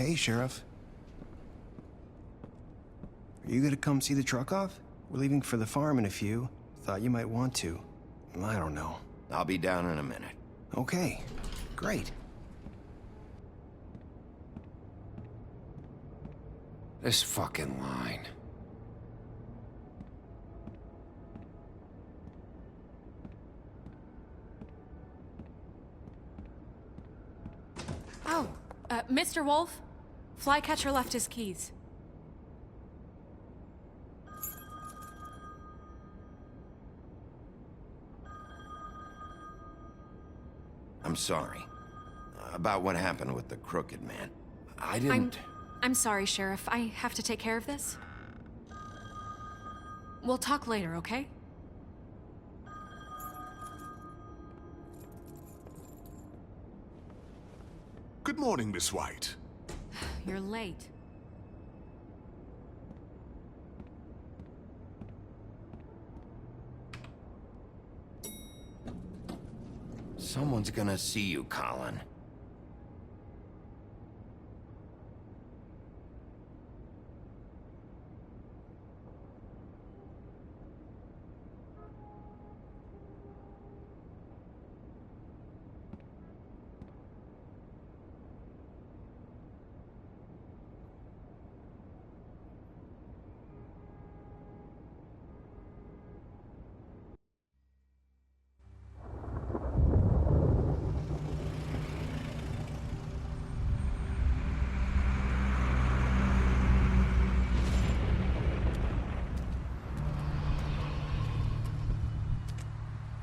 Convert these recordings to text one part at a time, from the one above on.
Hey, Sheriff. Are you gonna come see the truck off? We're leaving for the farm in a few. Thought you might want to. I don't know. I'll be down in a minute. Okay, great. This fucking line. Oh, Mr. Wolf? Flycatcher left his keys. I'm sorry. About what happened with the crooked man. I didn't... I'm sorry, Sheriff. I have to take care of this. We'll talk later, okay? Good morning, Miss White. You're late. Someone's gonna see you, Colin.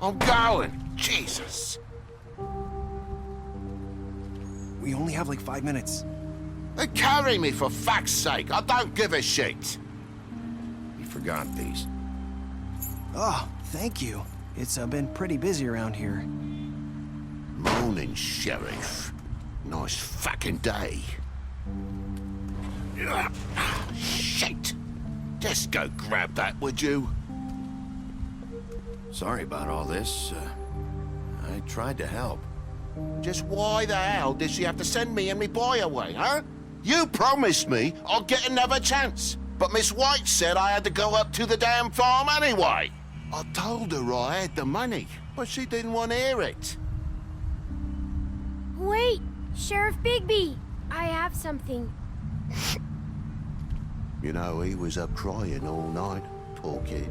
I'm going! Jesus! We only have like 5 minutes. Carry me, for fuck's sake! I don't give a shit! You forgot these. Oh, thank you. It's been pretty busy around here. Morning, Sheriff. Nice fucking day. Shit! Just go grab that, would you? Sorry about all this. I tried to help. Just why the hell did she have to send me and me boy away, huh? You promised me I'll get another chance, but Miss White said I had to go up to the damn farm anyway. I told her I had the money, but she didn't want to hear it. Wait, Sheriff Bigby, I have something. You know, he was up crying all night, poor kid.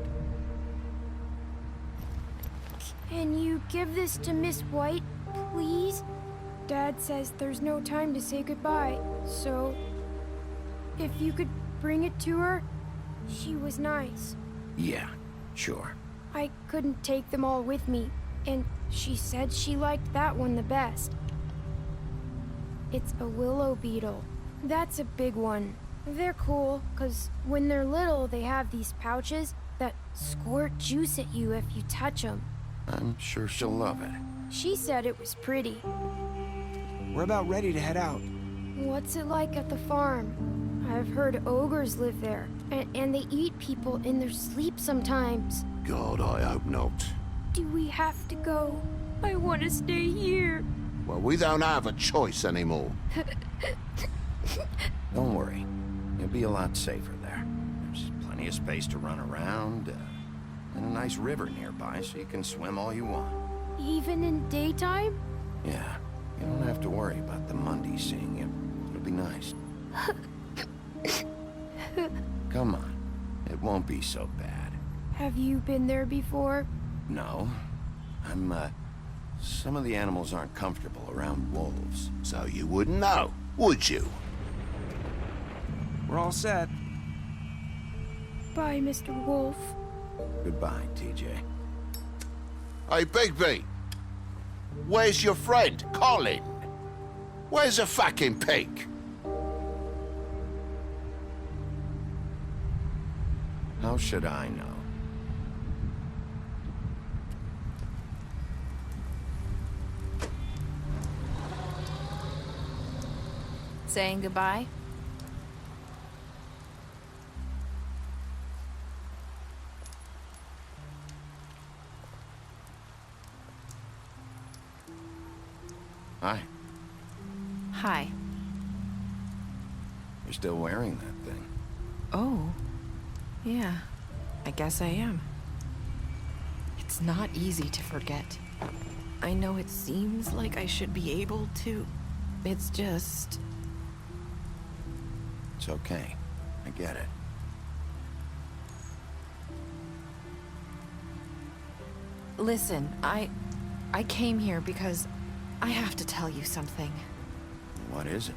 Can you give this to Miss White, please? Dad says there's no time to say goodbye, so if you could bring it to her, she was nice. Yeah, sure. I couldn't take them all with me, and she said she liked that one the best. It's a willow beetle. That's a big one. They're cool, 'cause when they're little, they have these pouches that squirt juice at you if you touch them. I'm sure she'll love it. She said it was pretty. We're about ready to head out. What's it like at the farm? I've heard ogres live there, and they eat people in their sleep sometimes. God, I hope not. Do we have to go? I want to stay here. Well, we don't have a choice anymore. Don't worry. You'll be a lot safer there. There's plenty of space to run around, and a nice river nearby so you can swim all you want. Even in daytime? Yeah, you don't have to worry about the Mundy seeing you. It'll be nice. Come on. It won't be so bad. Have you been there before? No. Some of the animals aren't comfortable around wolves. So you wouldn't know, would you? We're all set. Bye, Mr. Wolf. Goodbye, TJ. Hey, Bigby! Where's your friend, Colin? Where's the fucking pig? How should I know? Saying goodbye? Hi. Hi. You're still wearing that thing. Oh, yeah, I guess I am. It's not easy to forget. I know it seems like I should be able to. It's just... It's okay. I get it. Listen, I came here because I have to tell you something. What is it?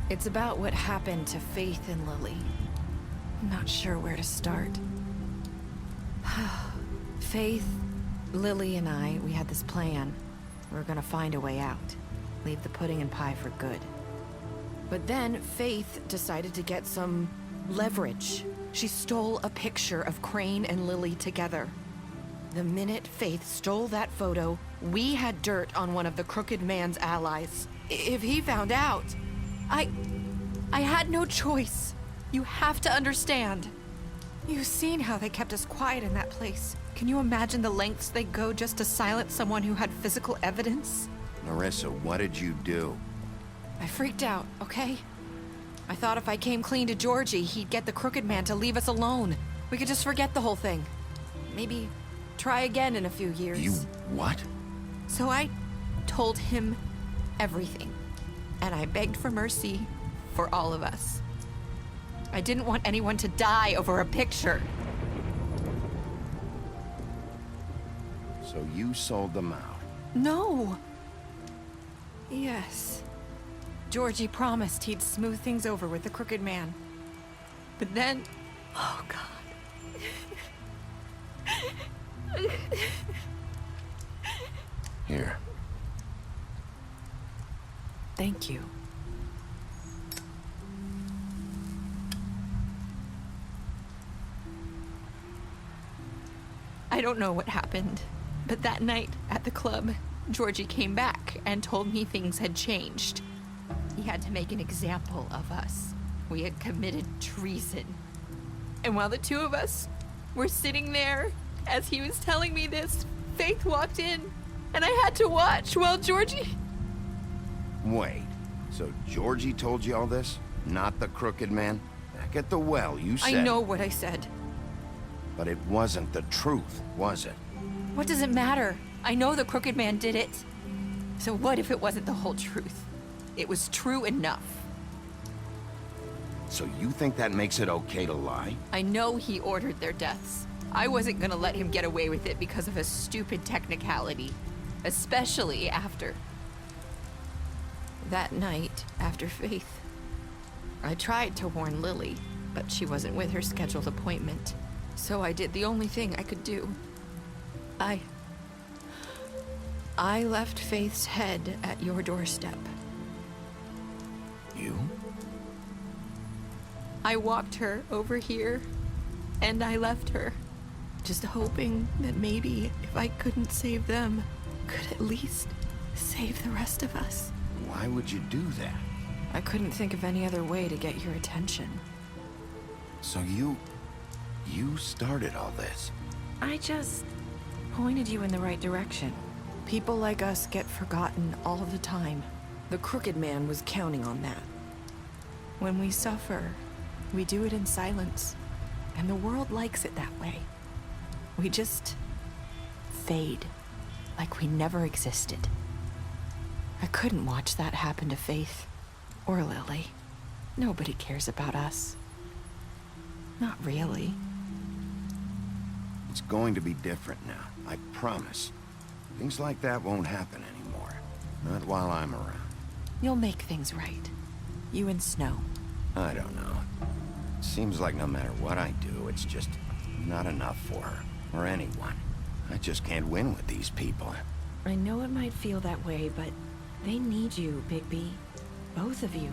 It's about what happened to Faith and Lily. I'm not sure where to start. Faith, Lily, and I, we had this plan. We were gonna find a way out. Leave the pudding and pie for good. But then Faith decided to get some leverage. She stole a picture of Crane and Lily together. The minute Faith stole that photo, we had dirt on one of the Crooked Man's allies. If he found out, I had no choice. You have to understand. You've seen how they kept us quiet in that place. Can you imagine the lengths they go just to silence someone who had physical evidence? Narissa, what did you do? I freaked out, okay? I thought if I came clean to Georgie, he'd get the Crooked Man to leave us alone. We could just forget the whole thing. Maybe try again in a few years. You what? So I told him everything. And I begged for mercy for all of us. I didn't want anyone to die over a picture. So you sold them out. No. Yes. Georgie promised he'd smooth things over with the Crooked Man. But then... Oh, God. Here. Thank you. I don't know what happened, but that night at the club, Georgie came back and told me things had changed. He had to make an example of us. We had committed treason. And while the two of us were sitting there, as he was telling me this, Faith walked in, and I had to watch while Georgie... Wait, so Georgie told you all this? Not the Crooked Man? Back at the well, you said... I know what I said. But it wasn't the truth, was it? What does it matter? I know the Crooked Man did it. So what if it wasn't the whole truth? It was true enough. So you think that makes it okay to lie? I know he ordered their deaths. I wasn't gonna let him get away with it because of a stupid technicality. Especially after... that night, after Faith. I tried to warn Lily, but she wasn't with her scheduled appointment. So I did the only thing I could do. I left Faith's head at your doorstep. You? I walked her over here, and I left her. Just hoping that maybe if I couldn't save them, could at least save the rest of us. Why would you do that? I couldn't think of any other way to get your attention. So you started all this? I just pointed you in the right direction. People like us get forgotten all the time. The Crooked Man was counting on that. When we suffer, we do it in silence. And the world likes it that way. We just fade, like we never existed. I couldn't watch that happen to Faith or Lily. Nobody cares about us. Not really. It's going to be different now, I promise. Things like that won't happen anymore. Not while I'm around. You'll make things right. You and Snow. I don't know. It seems like no matter what I do, it's just not enough for her, or anyone. I just can't win with these people. I know it might feel that way, but they need you, Bigby. Both of you.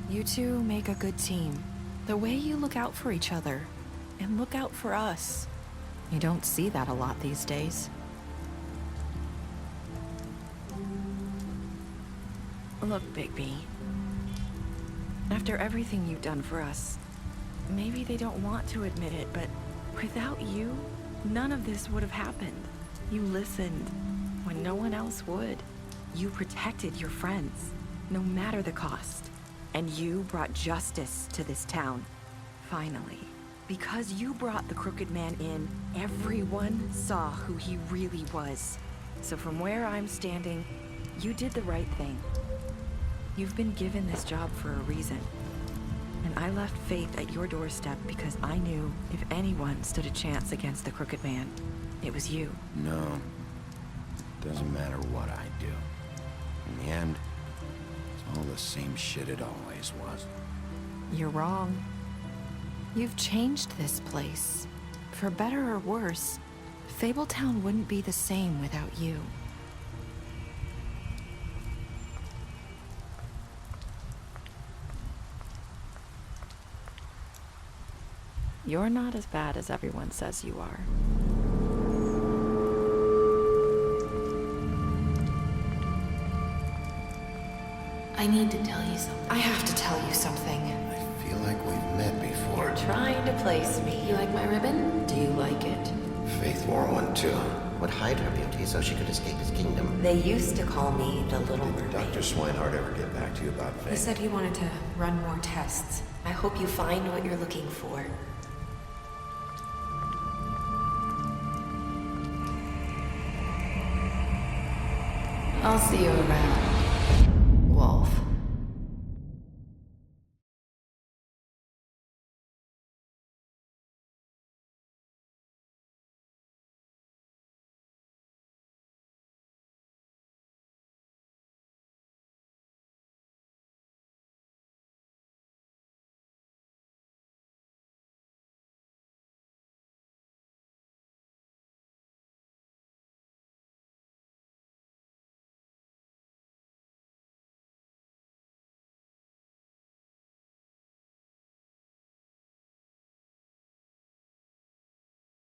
You two make a good team. The way you look out for each other, and look out for us. You don't see that a lot these days. Look, Bigby. After everything you've done for us, maybe they don't want to admit it, but without you, none of this would have happened. You listened when no one else would. You protected your friends, no matter the cost. And you brought justice to this town. Finally. Because you brought the Crooked Man in, everyone saw who he really was. So from where I'm standing, you did the right thing. You've been given this job for a reason. And I left Faith at your doorstep because I knew if anyone stood a chance against the Crooked Man, it was you. No. Doesn't matter what I do. In the end, it's all the same shit it always was. You're wrong. You've changed this place. For better or worse, Fabletown wouldn't be the same without you. You're not as bad as everyone says you are. I need to tell you something. I have to tell you something. I feel like we've met before. You're trying to place me. You like my ribbon? Do you like it? Faith wore one too. Would hide her beauty so she could escape his kingdom. They used to call me the Little Mermaid. Dr. Swinehart ever get back to you about He Faith? said he wanted to run more tests. I hope you find what you're looking for. I'll see you around.